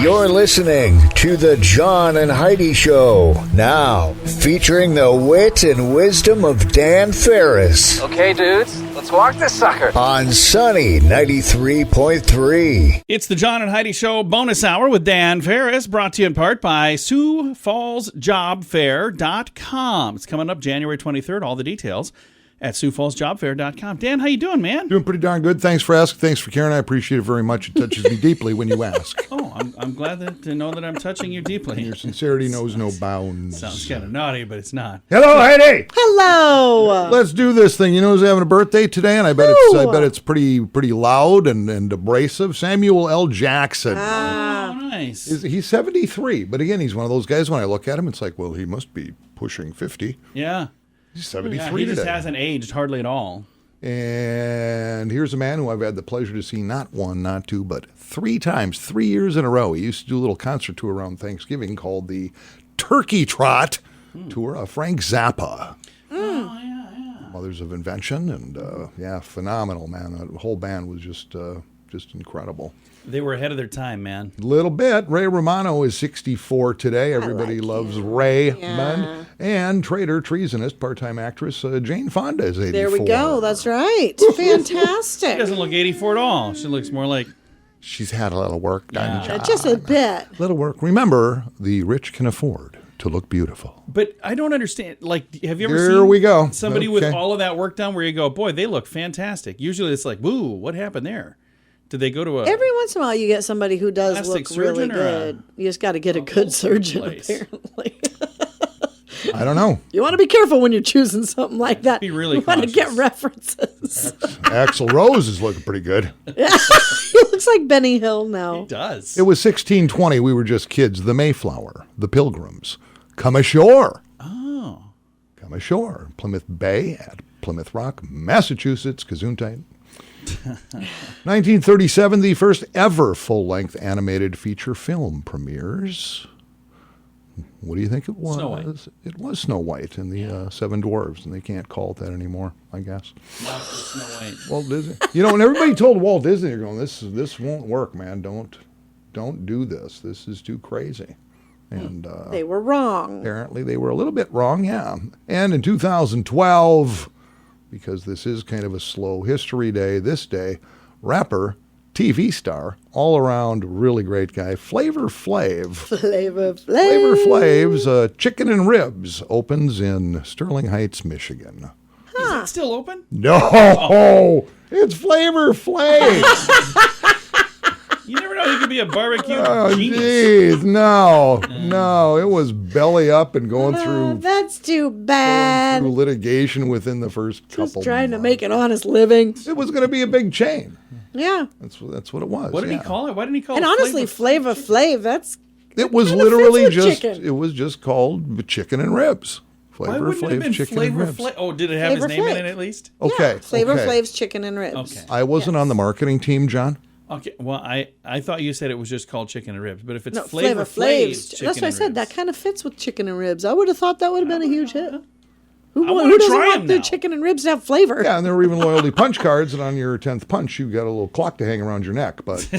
You're listening to the John and Heidi Show, now featuring the wit and wisdom of Dan Farris. Okay, dudes, let's walk this sucker. On Sunny 93.3. It's the John and Heidi Show bonus hour with Dan Farris, brought to you in part by Sioux Falls JobFair.com. It's coming up January 23rd. All the details at SiouxFallsJobFair.com. Dan, how you doing, man? Doing pretty darn good. Thanks for asking. Thanks for caring. I appreciate it very much. It touches me deeply when you ask. Oh, I'm glad to know that I'm touching you deeply. And your sincerity knows no bounds. Sounds kind of naughty, but it's not. Hello, Heidi. Hello. Let's do this thing. You know who's having a birthday today, and I bet it's pretty loud and abrasive. Samuel L. Jackson. Oh, nice. He's 73, but again, he's one of those guys. When I look at him, it's like, well, he must be pushing 50. Yeah. He's 73 yeah, he just today. hasn't aged hardly at all. And here's a man who I've had the pleasure to see not one, not two, but 3 times, 3 years in a row. He used to do a little concert tour around Thanksgiving called the Turkey Trot Tour. Frank Zappa. Oh, yeah. Mothers of Invention, and phenomenal, man. That whole band was just incredible. They were ahead of their time, man. A little bit. Ray Romano is 64 today. Everybody loves Ray. Yeah. And traitor, treasonist, part-time actress Jane Fonda is 84. There we go. That's right. Fantastic. She doesn't look 84 at all. She looks more like... She's had a little work done. Yeah. Just a bit. Little work. Remember, the rich can afford to look beautiful. But I don't understand. Like, have you ever Here seen we go. somebody with Okay. all of that work done where you go, boy, they look fantastic? Usually it's like, woo, what happened there? Did they go to a... Every once in a while, you get somebody who does Plastic look really surgeon or good. You just got to get a good surgeon, place? apparently. I don't know. You want to be careful when you're choosing something like that. Be really You want to get cautious. references. Axl Rose is looking pretty good. He looks like Benny Hill now. It does. It was 1620. We were just kids. The Mayflower, the Pilgrims, come ashore. Oh. Come ashore. Plymouth Bay at Plymouth Rock, Massachusetts, Gesundheit. 1937, the first ever full-length animated feature film premieres. What do you think it was? Snow White. It was Snow White and the Seven Dwarves, and they can't call it that anymore, I guess. Not Snow White. Walt Disney. You know, when everybody told Walt Disney, they're going, this won't work, man. Don't do this. This is too crazy. And They were wrong. apparently they were a little bit wrong, yeah. And in 2012, because this is kind of a slow history day, this day, rapper, TV star, all around really great guy, Flavor Flav. Flavor Flav's Chicken and Ribs opens in Sterling Heights, Michigan. Is it still open? No, it's Flavor Flav. You never know. He could be a barbecue Oh, genius. jeez, no, it was belly up and going through That's too bad. litigation within the first couple. Just trying to months. make an honest living. It was going to be a big chain. Yeah. That's what it was. What did he call it? Why didn't he call And it honestly, Flavor Flav, that's... It was kinda literally fits with just. chicken. It was just called Chicken and Ribs. Why Flavor wouldn't it have Flav been Chicken Flavor and Ribs. Flav? Oh, did it have Flavor his name in Flav. it at least? Okay. Yeah, Flavor okay. Flav's Chicken and Ribs. Okay. I wasn't on the marketing team, John. Okay. Well, I thought you said it was just called Chicken and Ribs, but if it's No, Flavor Flav's. Flav's Chicken That's what I and said. Ribs. That kind of fits with Chicken and Ribs. I would have thought that would have been a huge hit. Who wanna doesn't try want 'em their now. chicken and ribs to have flavor? Yeah, and there were even loyalty punch cards, and on your 10th punch, you got a little clock to hang around your neck. But See?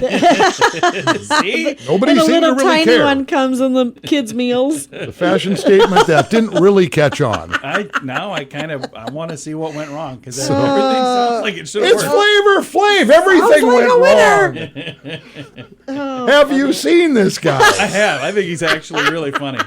nobody And a seemed to little really tiny care. one comes in the kids' meals. The fashion statement that didn't really catch on. I want to see what went wrong because everything sounds like it should have It's worked. Flavor Flav. Everything Sounds like went a wrong. Have you seen this guy? I have. I think he's actually really funny.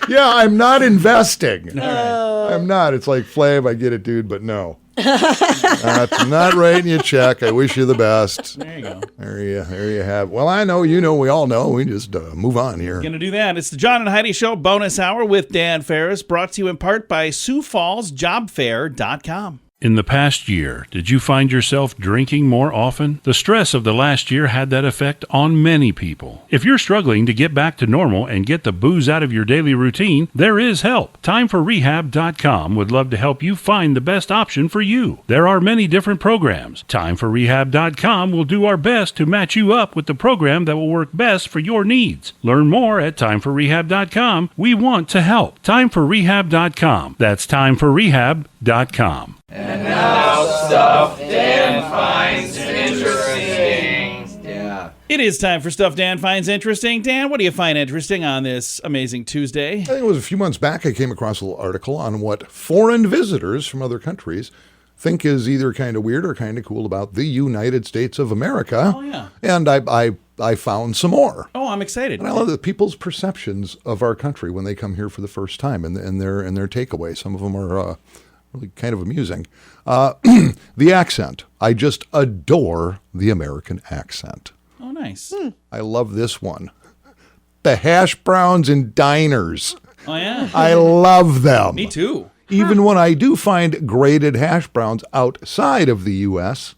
Yeah, I'm not investing. All right. I'm not. It's like, Flav, I get it, dude, but no. That's not writing you a check. I wish you the best. There you go. There you have. Well, I know, you know, we all know. We just move on here. Gonna do that. It's the John and Heidi Show bonus hour with Dan Farris, brought to you in part by Sioux Falls JobFair.com. In the past year, did you find yourself drinking more often? The stress of the last year had that effect on many people. If you're struggling to get back to normal and get the booze out of your daily routine, there is help. TimeForRehab.com would love to help you find the best option for you. There are many different programs. TimeForRehab.com will do our best to match you up with the program that will work best for your needs. Learn more at TimeForRehab.com. We want to help. TimeForRehab.com. That's TimeForRehab.com. And now stuff Dan finds interesting. Yeah. It is time for Stuff Dan Finds Interesting. Dan, what do you find interesting on this amazing Tuesday? I think it was a few months back I came across a little article on what foreign visitors from other countries think is either kind of weird or kind of cool about the United States of America. Oh, yeah. And I found some more. Oh, I'm excited. And I love the people's perceptions of our country when they come here for the first time and their takeaway. Some of them are really kind of amusing. The accent. I just adore the American accent. Oh, nice. I love this one. The hash browns in diners. Oh, yeah. I love them. Me too. Even when I do find grated hash browns outside of the U.S.,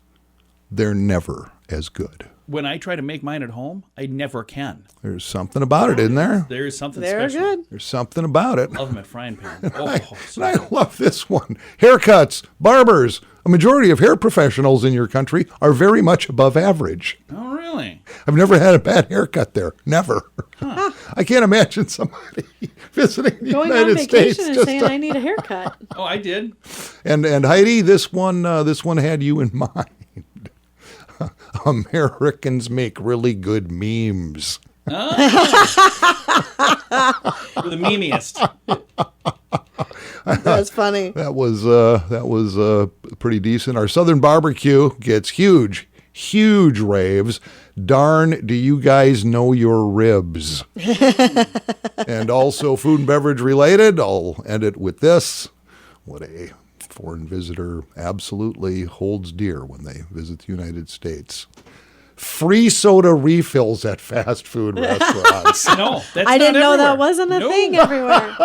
they're never as good. When I try to make mine at home, I never can. There's something about it, isn't there? There is something They're special. good. There's something about it. Love them at frying pan. And Oh, I love this one. Haircuts, barbers. A majority of hair professionals in your country are very much above average. oh, really? I've never had a bad haircut there. Never. I can't imagine somebody visiting the Going on United States. vacation and saying, I need a haircut. Oh, I did. And Heidi, this one had you in mind. Americans make really good memes. We're the memeiest. That's funny. That was pretty decent. Our Southern barbecue gets huge raves. Darn, do you guys know your ribs? And also food and beverage related, I'll end it with this. What a foreign visitor absolutely holds dear when they visit the United States. Free soda refills at fast food restaurants. No, that's I didn't know that everywhere. wasn't a No. thing everywhere.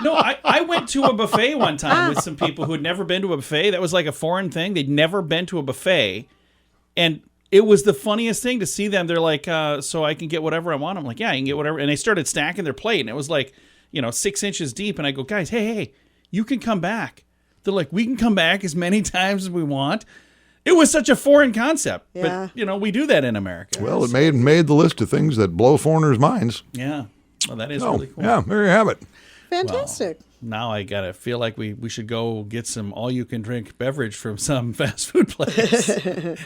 No, I went to a buffet one time with some people who had never been to a buffet. That was like a foreign thing. They'd never been to a buffet. And it was the funniest thing to see them. They're like, so I can get whatever I want. I'm like, yeah, you can get whatever. And they started stacking their plate. And it was like, 6 inches deep. And I go, guys, hey, you can come back. They're like, we can come back as many times as we want. It was such a foreign concept. Yeah. But, we do that in America. Well, it made the list of things that blow foreigners' minds. Yeah. Well, that is really cool. Yeah, there you have it. Fantastic. Now I gotta feel like we should go get some all-you-can-drink beverage from some fast food place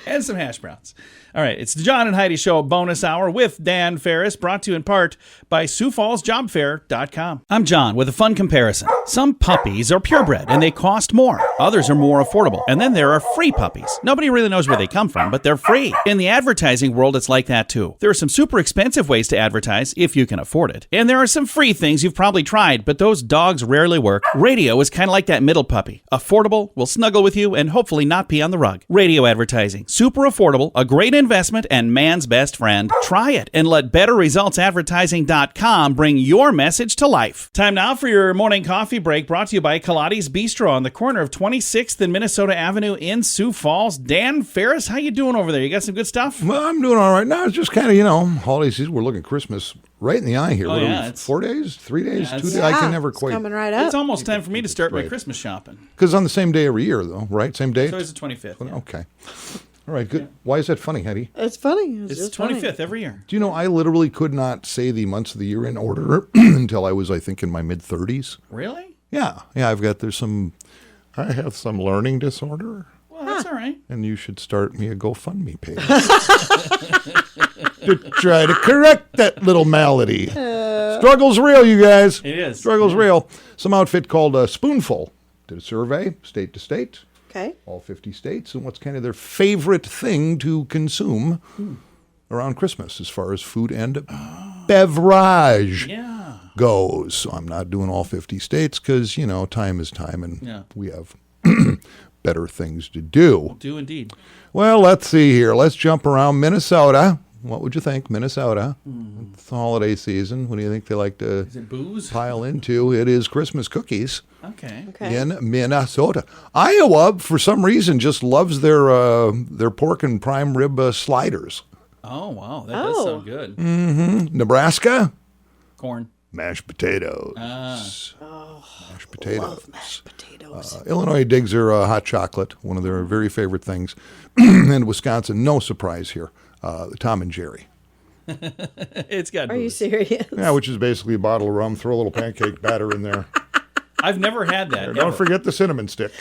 and some hash browns. All right, it's the John and Heidi Show bonus hour with Dan Farris, brought to you in part by SiouxFallsJobFair.com. I'm John with a fun comparison. Some puppies are purebred and they cost more. Others are more affordable. And then there are free puppies. Nobody really knows where they come from, but they're free. In the advertising world, it's like that too. There are some super expensive ways to advertise if you can afford it. And there are some free things you've probably tried, but those dogs rarely work. Radio is kind of like that middle puppy. Affordable, will snuggle with you, and hopefully not pee on the rug. Radio advertising. Super affordable, a great investment, and man's best friend. Try it and let BetterResultsAdvertising.com bring your message to life. Time now for your morning coffee break, brought to you by Kaladi's Bistro on the corner of 26th and Minnesota Avenue in Sioux Falls. Dan Farris, how you doing over there? You got some good stuff? Well, I'm doing all right now. It's just kind of, holiday season. We're looking Christmas right in the eye here. Oh, What are yeah, we, it's- 4 days? 3 days? Yeah, 2 days? it's- I can never It's quite. coming right up. It's almost time for me to start my right. Christmas shopping. Because on the same day every year, though, right? Same day? So it's the 25th. Yeah. Okay. All right, good. Why is that funny, Heidi? It's funny. It's just the 25th funny. every year. Do you know, I literally could not say the months of the year in order until I was, I think, in my mid-30s. Really? Yeah. Yeah, I have some learning disorder, Well, that's all right. and you should start me a GoFundMe page to try to correct that little malady. Struggle's real, you guys. It is. Struggle's real. Some outfit called Spoonful did a survey, state to state, Okay. all 50 states, and what's kind of their favorite thing to consume around Christmas as far as food and beverage Yeah. goes. So I'm not doing all 50 states because, time is time and Yeah. we have better things to do. Do indeed. Well, let's see here. Let's jump around Minnesota. What would you think, Minnesota? It's the holiday season. What do you think they like to Is it booze? pile into? It is Christmas cookies Okay. Okay. in Minnesota. Iowa, for some reason, just loves their pork and prime rib sliders. Oh, wow. That does Oh. sound good. Nebraska, Corn. mashed potatoes. Mashed potatoes. Love mashed potatoes. Illinois digs their hot chocolate, one of their very favorite things. And Wisconsin, no surprise here, Tom and Jerry. It's got Are you booze. serious? Yeah, which is basically a bottle of rum, throw a little pancake batter in there. I've never had that. Don't ever. forget the cinnamon stick.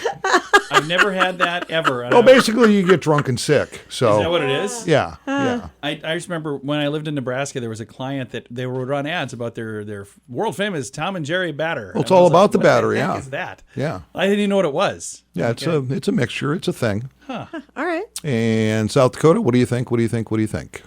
I've never had that ever. Well, basically, you get drunk and sick. So Is that what it is? Yeah, yeah. I just remember when I lived in Nebraska, there was a client that they would run ads about their world famous Tom and Jerry batter. Well, it's And I all was about like, the what batter, the heck yeah. is that? Yeah. I didn't even know what it was. Yeah, Okay. it's a mixture. It's a thing. All right. And South Dakota, what do you think? What do you think? What do you think?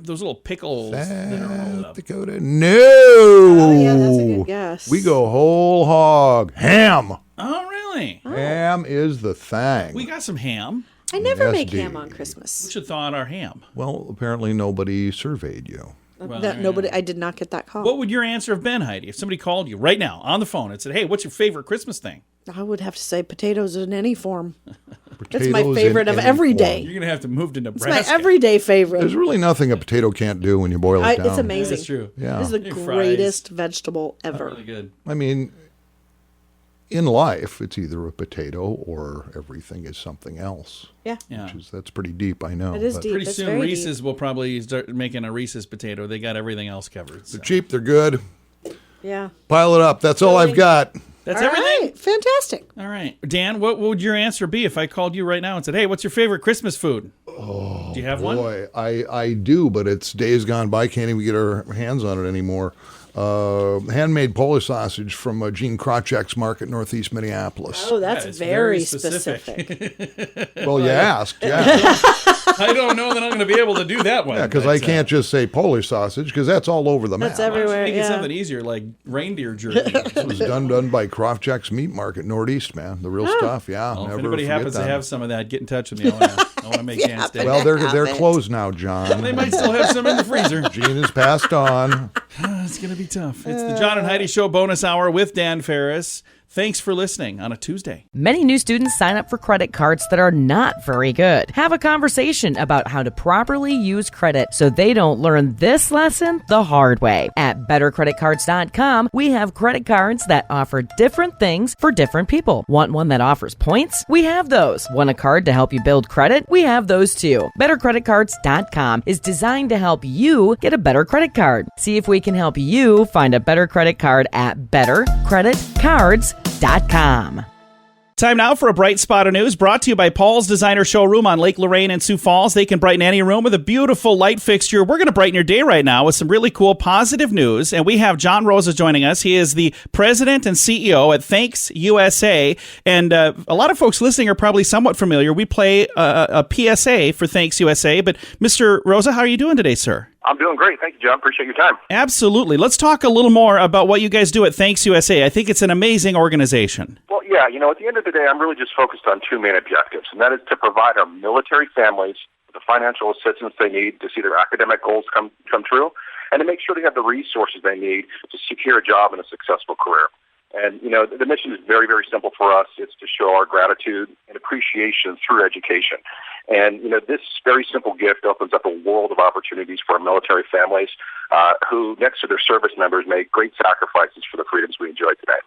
Those little pickles that are rolled South up. Dakota, no. Oh, yeah, that's a good guess. We go whole hog. Ham. Oh, really? Ham is the thing. We got some ham. I never make SD. ham on We Christmas. should thaw out our ham. Well, apparently nobody surveyed you. Well, That nobody. I did not get that call. What would your answer have been, Heidi, if somebody called you right now on the phone and said, "Hey, what's your favorite Christmas thing?" I would have to say potatoes in any form. Potatoes It's my favorite in of any every form. day. You're gonna have to move to It's Nebraska. my everyday favorite. There's really nothing a potato can't do when you boil it down. It's amazing. That's true. Yeah. This is the Your fries. greatest vegetable ever. Really good. I mean, in life, it's either a potato or everything is something else. Yeah. Yeah. That's pretty deep, I know. It is but deep. Pretty That's soon, very Reese's will probably start making a Reese's potato. They got everything else covered. So. They're cheap, they're good. Yeah. Pile it up. That's all I've got. That's All everything. right. Fantastic. All right, Dan. What would your answer be if I called you right now and said, "Hey, what's your favorite Christmas food?" Oh, do you have one? Boy, I do, but it's days gone by. Can't even get our hands on it anymore. Handmade Polish sausage from Gene Krawczyk's Market, Northeast Minneapolis. Oh, that's That is very very specific. Well, you asked, yeah. I don't know that I'm going to be able to do that one. Yeah, because I can't just say Polish sausage because that's all over the map. That's everywhere. Make it Yeah. something easier, like reindeer jerky. It was done by Krawczyk's Meat Market, Northeast, man. The real stuff, yeah. Well, if Never anybody forget happens that. to have some of that, get in touch with me. I want to make Dan's day. Well, they're Have it. closed now, John. They might still have some in the freezer. Gene has passed on. It's going to be tough. It's the John and Heidi Show bonus hour with Dan Farris. Thanks for listening on a Tuesday. Many new students sign up for credit cards that are not very good. Have a conversation about how to properly use credit so they don't learn this lesson the hard way. At bettercreditcards.com, we have credit cards that offer different things for different people. Want one that offers points? We have those. Want a card to help you build credit? We have those too. Bettercreditcards.com is designed to help you get a better credit card. See if we can help you find a better credit card at bettercreditcards.com. Time now for a bright spot of news brought to you by Paul's Designer Showroom on Lake Lorraine in Sioux Falls. They can brighten any room with a beautiful light fixture. We're going to brighten your day right now with some really cool positive news. And we have John Rosa joining us. He is the president and CEO at Thanks USA. And a lot of folks listening are probably somewhat familiar. We play a PSA for Thanks USA. But Mr. Rosa, how are you doing today, sir? I'm doing great. Thank you, John. Appreciate your time. Absolutely. Let's talk a little more about what you guys do at Thanks USA. I think it's an amazing organization. Well, yeah, at the end of the day, I'm really just focused on two main objectives, and that is to provide our military families with the financial assistance they need to see their academic goals come true, and to make sure they have the resources they need to secure a job and a successful career. And, the mission is very, very simple for us. It's to show our gratitude and appreciation through education. And, this very simple gift opens up a world of opportunities for our military families who, next to their service members, make great sacrifices for the freedoms we enjoy today.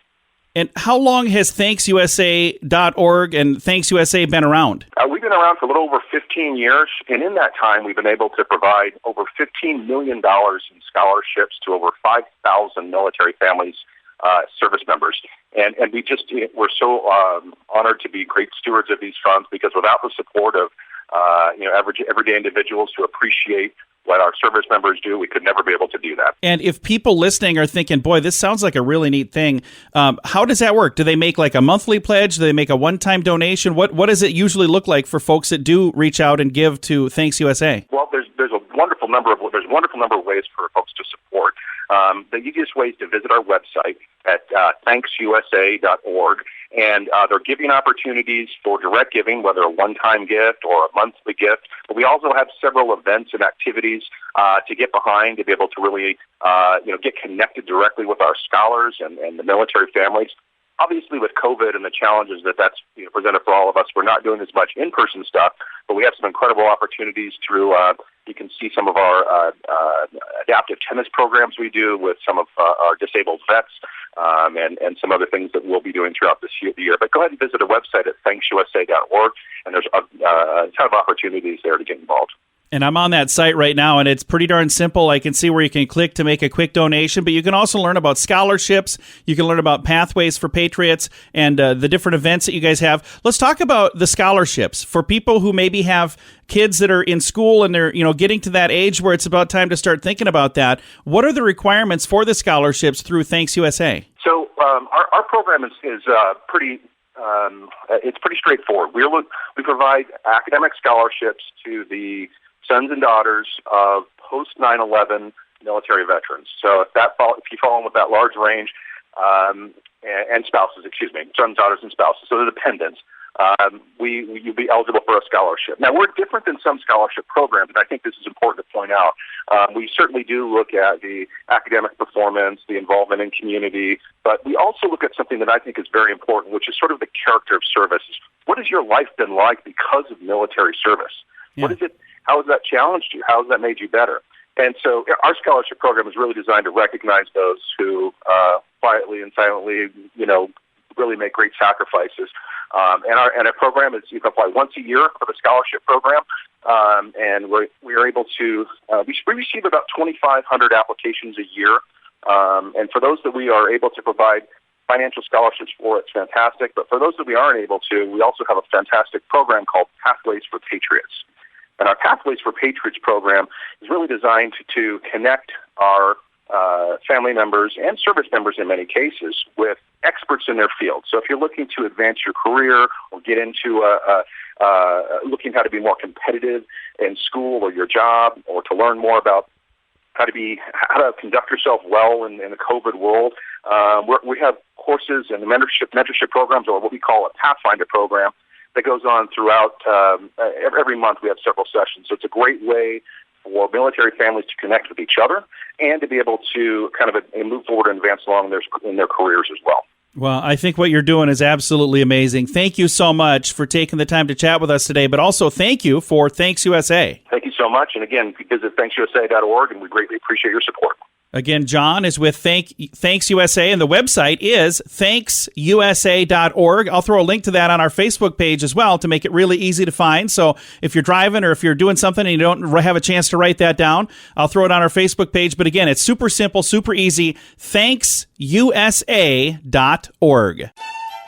And how long has ThanksUSA.org and Thanks USA been around? We've been around for a little over 15 years, and in that time, we've been able to provide over $15 million in scholarships to over 5,000 military families, service members. And we're so honored to be great stewards of these funds, because without the support of everyday individuals who appreciate what our service members do, we could never be able to do that. And if people listening are thinking, boy, this sounds like a really neat thing, how does that work? Do they make like a monthly pledge? Do they make a one-time donation? What does it usually look like for folks that do reach out and give to Thanks USA? Well, there's a wonderful number of ways for folks to support. The easiest way is to visit our website at ThanksUSA.org. And there are giving opportunities for direct giving, whether a one-time gift or a monthly gift. But we also have several events and activities to get behind, to be able to really get connected directly with our scholars and the military families. Obviously, with COVID and the challenges that's presented for all of us, we're not doing as much in-person stuff, but we have some incredible opportunities through, you can see some of our adaptive tennis programs we do with some of our disabled vets, and some other things that we'll be doing throughout this year. But go ahead and visit our website at ThanksUSA.org, and there's a ton of opportunities there to get involved. And I'm on that site right now, and it's pretty darn simple. I can see where you can click to make a quick donation, but you can also learn about scholarships. You can learn about pathways for Patriots and the different events that you guys have. Let's talk about the scholarships for people who maybe have kids that are in school and they're getting to that age where it's about time to start thinking about that. What are the requirements for the scholarships through Thanks USA? So our program is pretty. It's pretty straightforward. We provide academic scholarships to the sons and daughters of post 9/11 military veterans. So if you fall in with that large range, and spouses, sons, daughters, and spouses, so the dependents, you'd be eligible for a scholarship. Now, we're different than some scholarship programs, and I think this is important to point out. We certainly do look at the academic performance, the involvement in community, but we also look at something that I think is very important, which is sort of the character of service. What has your life been like because of military service? Yeah. What is it? How has that challenged you? How has that made you better? And so our scholarship program is really designed to recognize those who quietly and silently, really make great sacrifices. And our program is, you can apply once a year for the scholarship program, and we are able to, we receive about 2,500 applications a year. And for those that we are able to provide financial scholarships for, it's fantastic. But for those that we aren't able to, we also have a fantastic program called Pathways for Patriots. And our Pathways for Patriots program is really designed to connect our family members and service members in many cases with experts in their field. So if you're looking to advance your career or get into looking how to be more competitive in school or your job, or to learn more about how to conduct yourself well in the COVID world, we have courses and mentorship programs, or what we call a Pathfinder program, that goes on throughout every month. We have several sessions. So it's a great way for military families to connect with each other and to be able to kind of move forward and advance along in their careers as well. Well, I think what you're doing is absolutely amazing. Thank you so much for taking the time to chat with us today, but also thank you for Thanks USA. Thank you so much. And again, visit ThanksUSA.org, and we greatly appreciate your support. Again, John is with Thanks USA, and the website is ThanksUSA.org. I'll throw a link to that on our Facebook page as well to make it really easy to find. So if you're driving or if you're doing something and you don't have a chance to write that down, I'll throw it on our Facebook page. But again, it's super simple, super easy. ThanksUSA.org.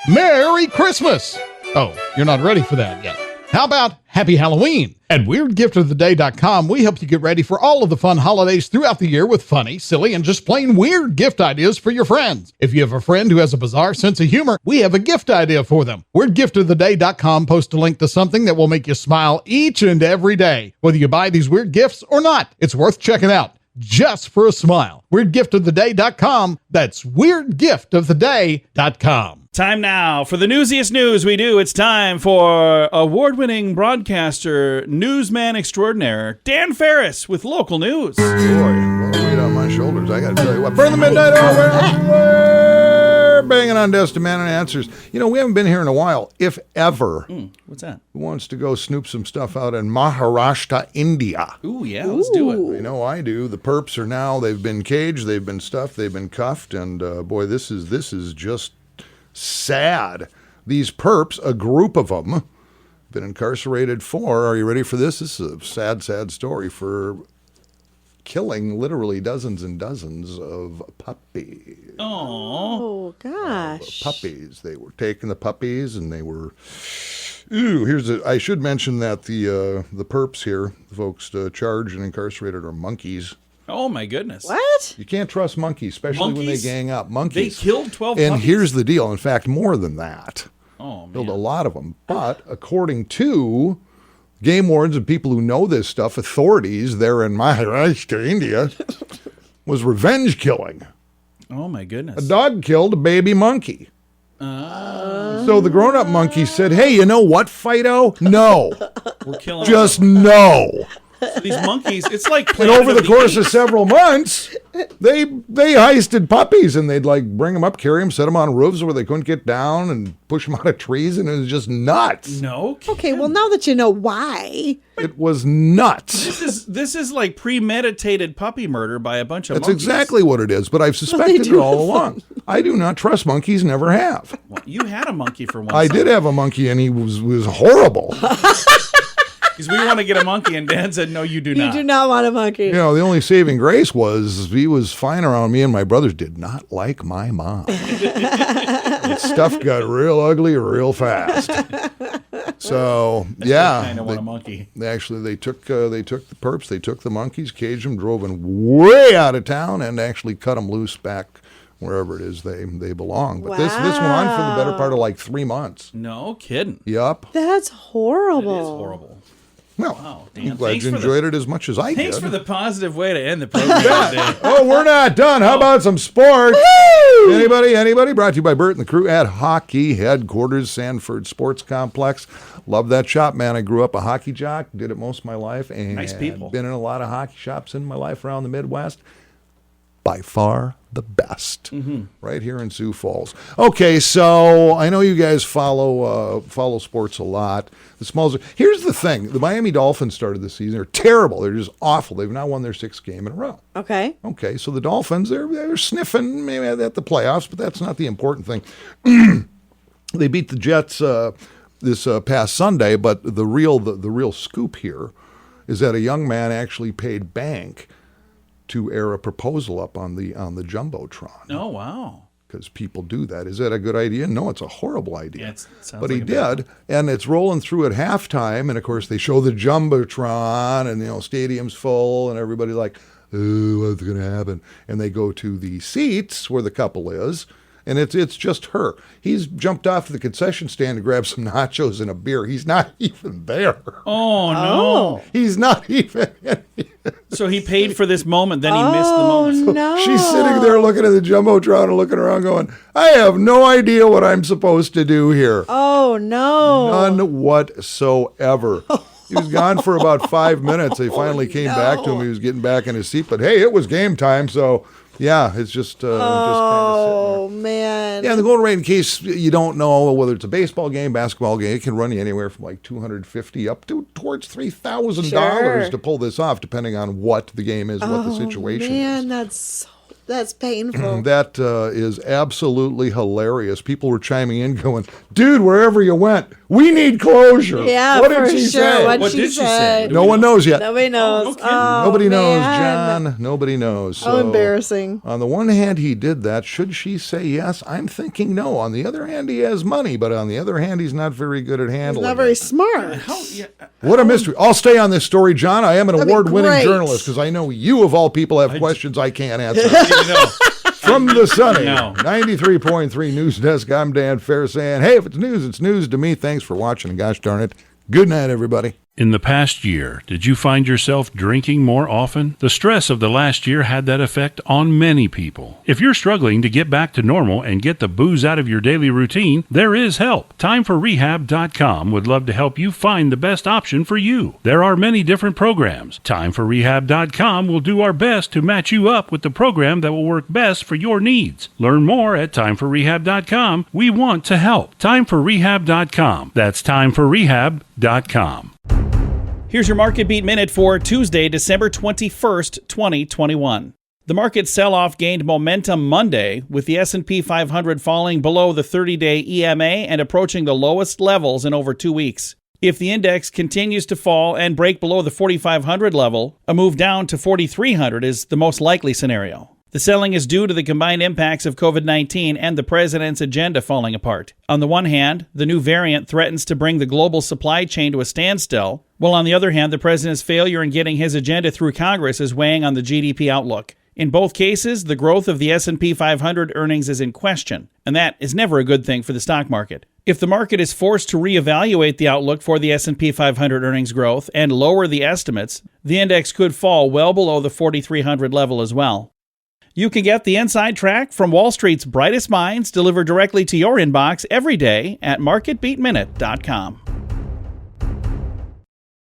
Merry Christmas! Oh, you're not ready for that yet. How about Happy Halloween? At WeirdGiftOfTheDay.com, we help you get ready for all of the fun holidays throughout the year with funny, silly, and just plain weird gift ideas for your friends. If you have a friend who has a bizarre sense of humor, we have a gift idea for them. WeirdGiftOfTheDay.com posts a link to something that will make you smile each and every day, whether you buy these weird gifts or not. It's worth checking out, just for a smile. WeirdGiftOfTheDay.com. That's WeirdGiftOfTheDay.com. Time now for the newsiest news we do. It's time for award-winning broadcaster, newsman extraordinaire, Dan Farris with local news. Boy, what a weight on my shoulders. I got to tell you what. Burn the midnight hour. Banging on desk demanding answers. We haven't been here in a while, if ever. What's that? Who wants to go snoop some stuff out in Maharashtra, India? Ooh, yeah, let's do it. I know I do. The perps are now, they've been caged, they've been stuffed, they've been cuffed, and boy, this is just sad. These perps, a group of them, been incarcerated for, are you ready for this? This is a sad, sad story, for killing literally dozens and dozens of puppies. Oh, gosh. Puppies. They were taking the puppies and they were... I should mention that the perps here, the folks charged and incarcerated, are monkeys. Oh, my goodness. What? You can't trust monkeys, especially when they gang up. Monkeys. They killed 12 And puppies? here's the deal. In fact, more than that. Oh, man. Killed a lot of them. But according to game wardens and people who know this stuff, authorities there in Maharashtra, India, was revenge killing. Oh, my goodness. A dog killed a baby monkey. So the grown-up monkey said, hey, you know what, Fido? No. We're killing Just no. So these monkeys, it's like And Planet over of the course Apes. of several months, they heisted puppies, and they'd bring them up, carry them, set them on roofs where they couldn't get down, and push them out of trees, and it was just nuts. No. Okay, well, now that you know why. It was nuts. This is like premeditated puppy murder by a bunch of That's monkeys. exactly what it is, but I've suspected it all along. I do not trust monkeys, never have. Well, you had a monkey for once. I did have a monkey, and he was horrible. Because we want to get a monkey, and Dan said, no, you do You not. do not want a monkey. You know, the only saving grace was he was fine around me, and my brothers did not like my mom. Stuff got real ugly real fast. So yeah, kind of want a monkey. They took the perps, they took the monkeys, caged them, drove them way out of town, and actually cut them loose back wherever it is they belong. But this went on for the better part of like 3 months. No kidding. Yup. That's horrible. It is horrible. Well, Wow, Dan, I'm glad thanks you for enjoyed it as much as I Thanks did. for the positive way to end the program today. Oh, we're not done. How about some sports? Anybody? Brought to you by Bert and the crew at Hockey Headquarters, Sanford Sports Complex. Love that shop, man. I grew up a hockey jock, did it most of my life, and Nice people. been in a lot of hockey shops in my life around the Midwest. By far the best, right here in Sioux Falls. Okay, so I know you guys follow sports a lot. The Smalls. Here's the thing: the Miami Dolphins started the season. They're terrible. They're just awful. They've now won their 6th game in a row. Okay. Okay, so the Dolphins they're sniffing maybe at the playoffs, but that's not the important thing. They beat the Jets this past Sunday, but the real scoop here is that a young man actually paid bank to air a proposal up on the Jumbotron. Oh, wow. Because people do that. Is that a good idea? No, it's a horrible idea. Yeah, sounds but like he a bad did, and it's rolling through at halftime, and of course they show the Jumbotron, and stadium's full, and everybody's like, "Oh, what's going to happen?" And they go to the seats where the couple is, and it's just her. He's jumped off the concession stand to grab some nachos and a beer. He's not even there. Oh, no. He's not even. So he paid for this moment, then he missed the moment. Oh, no. She's sitting there looking at the Jumbotron and looking around going, I have no idea what I'm supposed to do here. Oh, no. None whatsoever. He was gone for about 5 minutes. They finally came back to him. He was getting back in his seat. But, hey, it was game time, so... Yeah, it's just kind of Oh, man. Yeah, the going rate, in case you don't know whether it's a baseball game, basketball game, it can run you anywhere from like $250 up to towards $3,000 to pull this off, depending on what the game is, what the situation is. Man, that's painful. That is absolutely hilarious. People were chiming in going, dude, wherever you went, we need closure. Yeah, what for did she sure. say? What did she say? No one knows yet. Nobody knows. Nobody knows, man. John. Nobody knows. How embarrassing. On the one hand, he did that. Should she say yes? I'm thinking no. On the other hand, he has money, but on the other hand, he's not very good at handling He's not very it. smart. What a mystery. I'll stay on this story, John. I am an That'd be award-winning great. journalist because I know you, of all people, have questions I can't answer. No. From the sunny No. 93.3 News Desk, I'm Dan Farris saying, hey, if it's news to me. Thanks for watching, and gosh darn it, good night, everybody. In the past year, did you find yourself drinking more often? The stress of the last year had that effect on many people. If you're struggling to get back to normal and get the booze out of your daily routine, there is help. TimeForRehab.com would love to help you find the best option for you. There are many different programs. TimeForRehab.com will do our best to match you up with the program that will work best for your needs. Learn more at TimeForRehab.com. We want to help. TimeForRehab.com. That's TimeForRehab.com. Here's your Market Beat Minute for Tuesday, December 21st, 2021. The market sell-off gained momentum Monday, with the S&P 500 falling below the 30-day EMA and approaching the lowest levels in over 2 weeks. If the index continues to fall and break below the 4,500 level, a move down to 4,300 is the most likely scenario. The selling is due to the combined impacts of COVID-19 and the president's agenda falling apart. On the one hand, the new variant threatens to bring the global supply chain to a standstill, while on the other hand, the president's failure in getting his agenda through Congress is weighing on the GDP outlook. In both cases, the growth of the S&P 500 earnings is in question, and that is never a good thing for the stock market. If the market is forced to reevaluate the outlook for the S&P 500 earnings growth and lower the estimates, the index could fall well below the 4,300 level as well. You can get the inside track from Wall Street's brightest minds delivered directly to your inbox every day at marketbeatminute.com.